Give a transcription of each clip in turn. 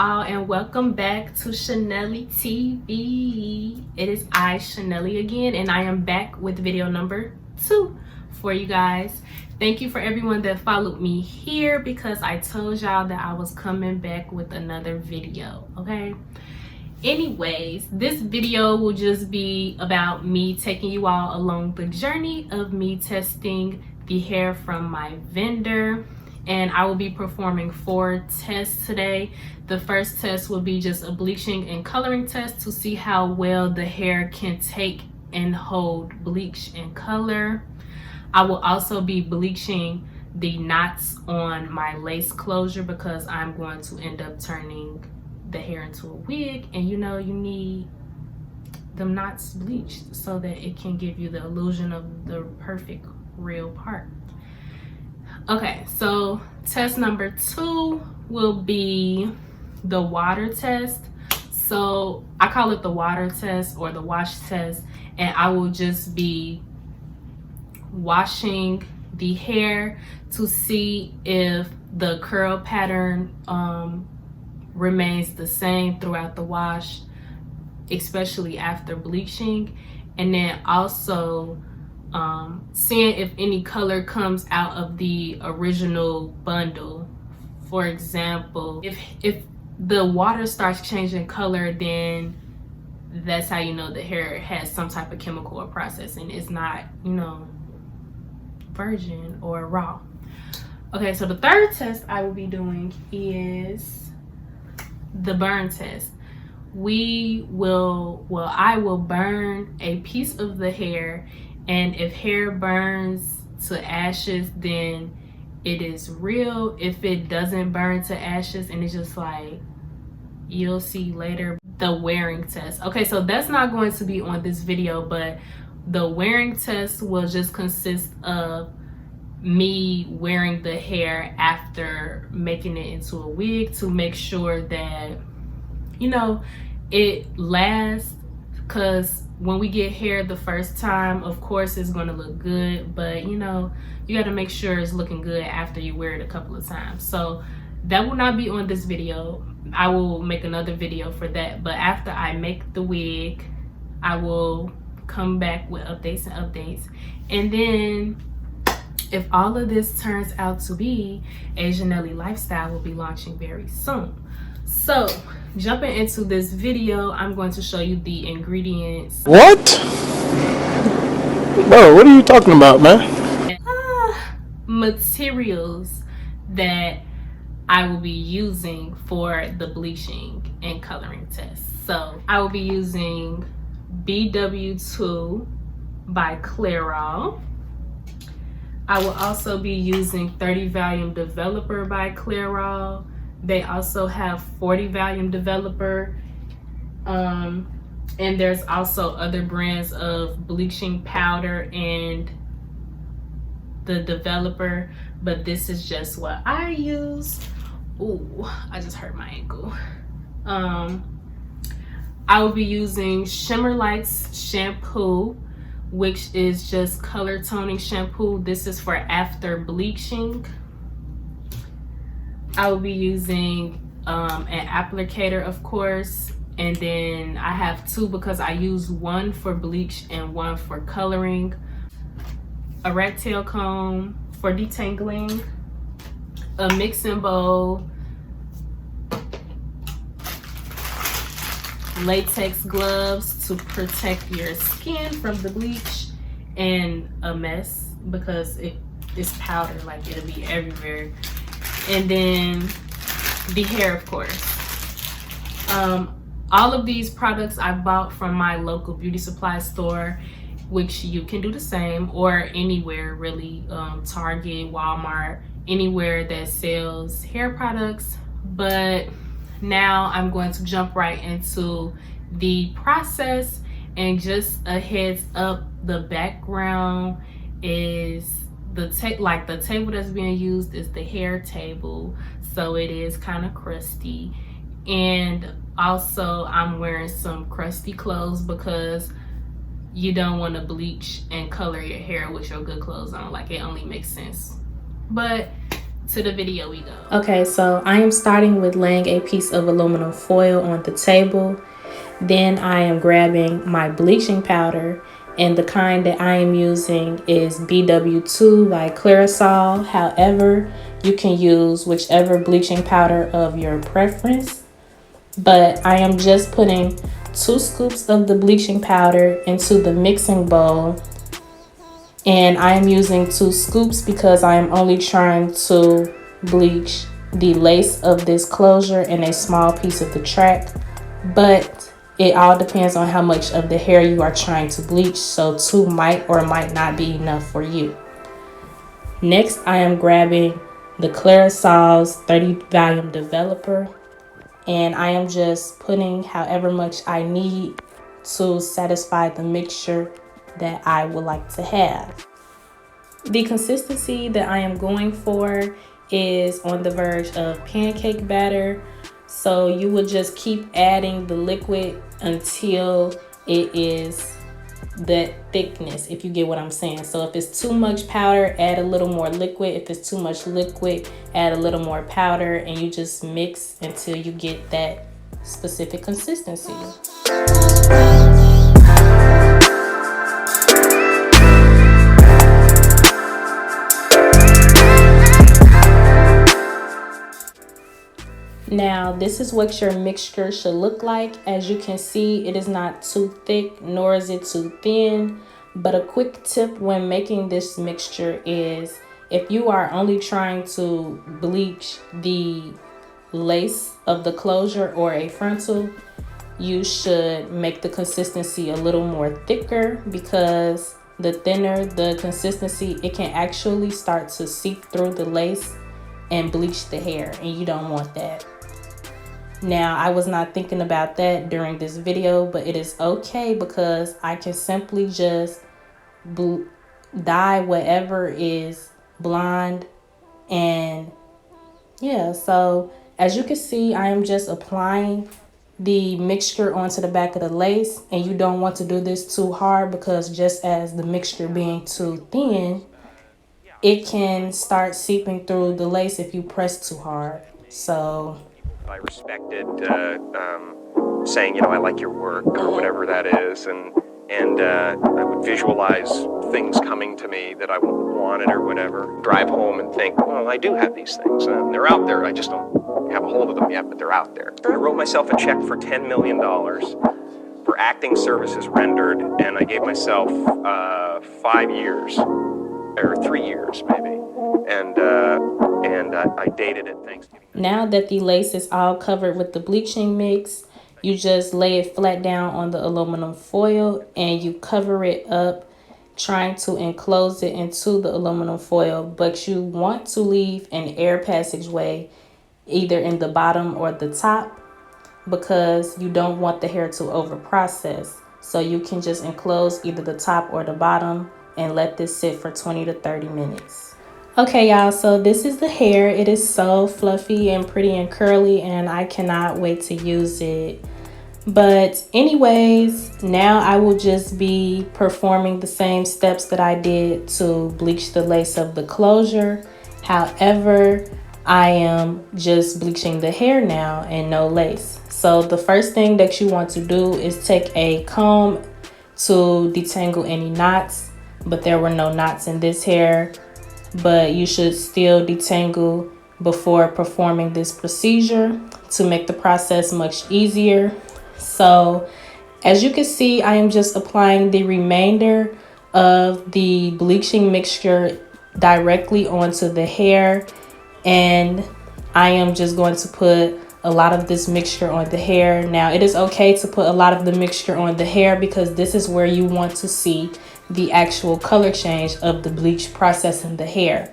all, and welcome back to Chanelly TV. It is I, Chanelly, again, and I am back with video number 2 for you guys. Thank you for everyone that followed me here, because I told y'all that I was coming back with another video, okay? Anyways, this video will just be about me taking you all along the journey of me testing the hair from my vendor. And I will be performing 4 tests today. The first test will be just a bleaching and coloring test to see how well the hair can take and hold bleach and color. I will also be bleaching the knots on my lace closure, because I'm going to end up turning the hair into a wig, and you know you need them knots bleached so that it can give you the illusion of the perfect real part. Okay, so test number 2 will be the water test. So I call it the water test or the wash test, and I will just be washing the hair to see if the curl pattern remains the same throughout the wash, especially after bleaching, and then also seeing if any color comes out of the original bundle. For example, if the water starts changing color, then that's how you know the hair has some type of chemical or process and it's not, you know, virgin or raw. Okay, so the third test I will be doing is the burn test. I will burn a piece of the hair, and if hair burns to ashes, then it is real. If it doesn't burn to ashes and it's just like, you'll see later. The wearing test. Okay, so that's not going to be on this video, but the wearing test will just consist of me wearing the hair after making it into a wig to make sure that, you know, it lasts. Because when we get hair the first time, of course it's going to look good, but you know, you got to make sure it's looking good after you wear it a couple of times. So that will not be on this video. I will make another video for that, but after I make the wig, I will come back with updates. And then if all of this turns out to be, a Chanelly lifestyle will be launching very soon. So jumping into this video, I'm going to show you the ingredients. What? Bro, what are you talking about, man? Materials that I will be using for the bleaching and coloring test. So I will be using BW2 by Clairol. I will also be using 30 volume developer by Clairol. They also have 40 volume developer, and there's also other brands of bleaching powder and the developer, but this is just what I use. Ooh, I just hurt my ankle. I will be using Shimmer Lights shampoo, which is just color toning shampoo. This is for after bleaching. I will be using an applicator, of course, and then I have 2 because I use one for bleach and one for coloring. A rat tail comb for detangling, a mixing bowl, latex gloves to protect your skin from the bleach, and a mess because it's powder, like it'll be everywhere. And then the hair, of course. All of these products I bought from my local beauty supply store, which you can do the same, or anywhere really, Target, Walmart, anywhere that sells hair products. But now I'm going to jump right into the process, and just a heads up, the background is the table that's being used is the hair table, so it is kind of crusty. And also I'm wearing some crusty clothes because you don't want to bleach and color your hair with your good clothes on. Like, it only makes sense. But To the video we go. Okay, so I am starting with laying a piece of aluminum foil on the table. Then I am grabbing my bleaching powder, and the kind that I am using is BW2 by Clearasil. However, you can use whichever bleaching powder of your preference. But I am just putting 2 scoops of the bleaching powder into the mixing bowl. And I am using 2 scoops because I am only trying to bleach the lace of this closure and a small piece of the track. But it all depends on how much of the hair you are trying to bleach, so 2 might or might not be enough for you. Next, I am grabbing the Clearasil's 30 volume developer, and I am just putting however much I need to satisfy the mixture that I would like to have. The consistency that I am going for is on the verge of pancake batter. So you will just keep adding the liquid until it is the thickness, if you get what I'm saying. So if it's too much powder, add a little more liquid. If it's too much liquid, add a little more powder, and you just mix until you get that specific consistency. Now, this is what your mixture should look like. As you can see, it is not too thick, nor is it too thin. But a quick tip when making this mixture is if you are only trying to bleach the lace of the closure or a frontal, you should make the consistency a little more thicker, because the thinner the consistency, it can actually start to seep through the lace and bleach the hair, and you don't want that. Now, I was not thinking about that during this video, but it is okay because I can simply just dye whatever is blonde. And yeah, so as you can see, I am just applying the mixture onto the back of the lace, and you don't want to do this too hard because just as the mixture being too thin, it can start seeping through the lace if you press too hard. So I respected saying, you know, I like your work or whatever that is, and I would visualize things coming to me that I wanted or whatever. Drive home and think, well, I do have these things, and they're out there. I just don't have a hold of them yet, but they're out there. I wrote myself a check for $10 million for acting services rendered, and I gave myself 5 years, or 3 years maybe, and I dated it Thanksgiving. Now that the lace is all covered with the bleaching mix, you just lay it flat down on the aluminum foil and you cover it up, trying to enclose it into the aluminum foil, but you want to leave an air passageway either in the bottom or the top, because you don't want the hair to over process. So you can just enclose either the top or the bottom and let this sit for 20 to 30 minutes. Okay, y'all, so this is the hair. It is so fluffy and pretty and curly, and I cannot wait to use it. But anyways, now I will just be performing the same steps that I did to bleach the lace of the closure. However, I am just bleaching the hair now and no lace. So the first thing that you want to do is take a comb to detangle any knots, but there were no knots in this hair. But you should still detangle before performing this procedure to make the process much easier. So as you can see, I am just applying the remainder of the bleaching mixture directly onto the hair, and I am just going to put a lot of this mixture on the hair. Now, it is okay to put a lot of the mixture on the hair because this is where you want to see the actual color change of the bleach process in the hair.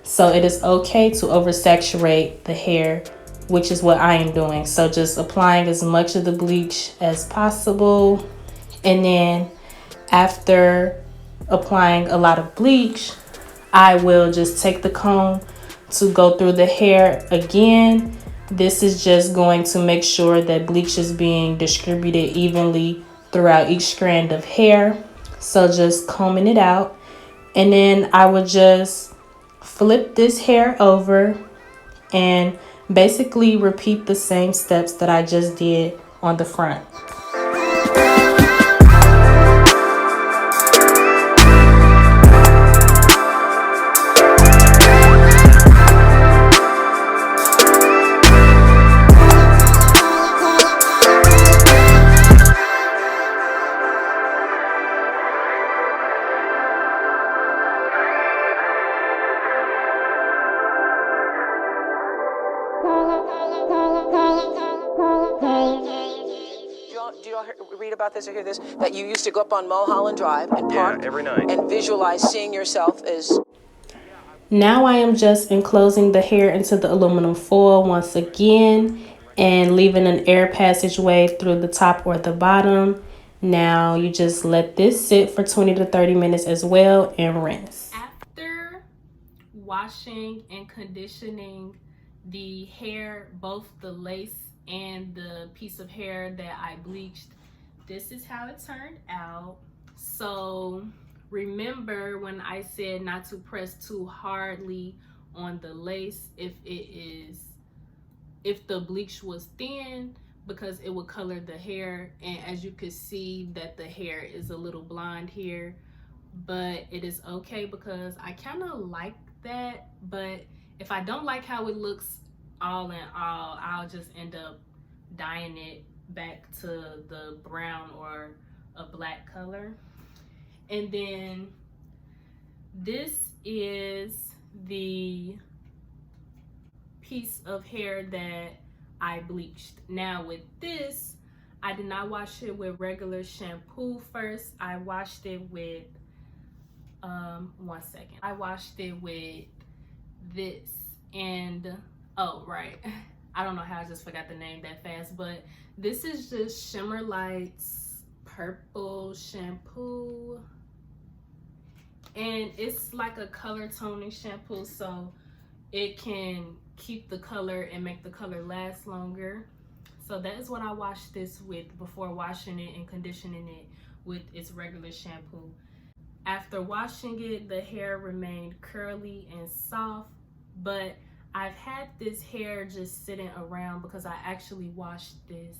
So it is okay to oversaturate the hair, which is what I am doing. So just applying as much of the bleach as possible. And then after applying a lot of bleach, I will just take the comb to go through the hair again. This is just going to make sure that bleach is being distributed evenly throughout each strand of hair. So just combing it out, and then I would just Flip this hair over and basically repeat the same steps that I just did on the front. Do you all read about this or hear this? That you used to go up on Mulholland Drive and park every night and visualize seeing yourself as... Now I am just enclosing the hair into the aluminum foil once again and leaving an air passageway through the top or the bottom. Now you just let this sit for 20 to 30 minutes as well and rinse. After washing and conditioning the hair, both the lace and the piece of hair that I bleached, this is how it turned out. So remember when I said not to press too hardly on the lace if the bleach was thin, because it would color the hair. And as you can see that the hair is a little blonde here, but it is okay because I kind of like that. But if I don't like how it looks all in all, I'll just end up dyeing it back to the brown or a black color. And then this is the piece of hair that I bleached. Now with this, I did not wash it with regular shampoo first. I washed it with one second. I washed it with this, and oh right, I don't know how I just forgot the name that fast, but this is just Shimmer Lights purple shampoo, and it's like a color toning shampoo, so it can keep the color and make the color last longer. So that is what I washed this with before washing it and conditioning it with its regular shampoo. After washing it, the hair remained curly and soft, but I've had this hair just sitting around because I actually washed this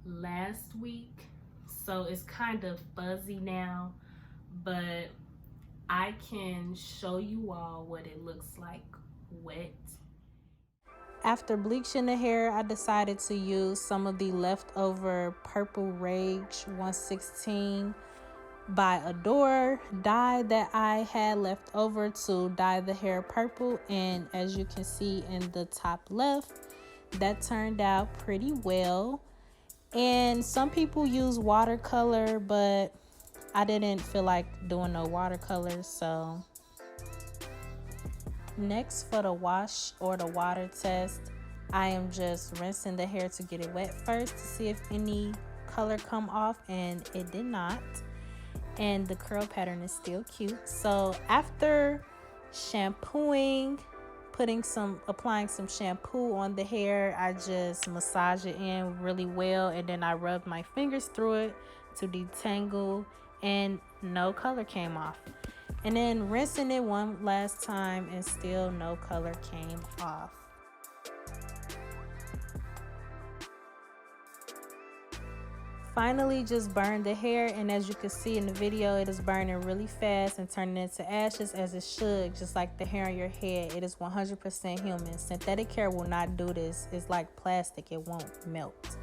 last week. So it's kind of fuzzy now, but I can show you all what it looks like wet. After bleaching the hair, I decided to use some of the leftover Purple Rage 116 by Adore dye that I had left over to dye the hair purple. And as you can see in the top left, that turned out pretty well. And some people use watercolor, but I didn't feel like doing no watercolor. So next, for the wash or the water test, I am just rinsing the hair to get it wet first to see if any color come off, and it did not. And the curl pattern is still cute. So after shampooing, applying some shampoo on the hair, I just massage it in really well, and then I rub my fingers through it to detangle, and no color came off. And then rinsing it one last time, and still no color came off. Finally, just burn the hair, and as you can see in the video, it is burning really fast and turning into ashes, as it should, just like the hair on your head. It is 100% human. Synthetic hair will not do this. It's like plastic, it won't melt.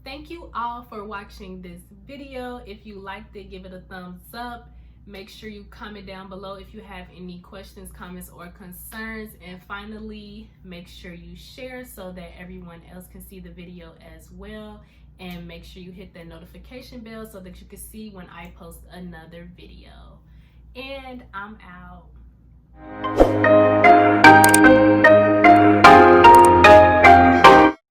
Thank you all for watching this video. If you liked it, give it a thumbs up. Make sure you comment down below if you have any questions, comments, or concerns. And finally, make sure you share so that everyone else can see the video as well. And make sure you hit that notification bell so that you can see when I post another video. And I'm out.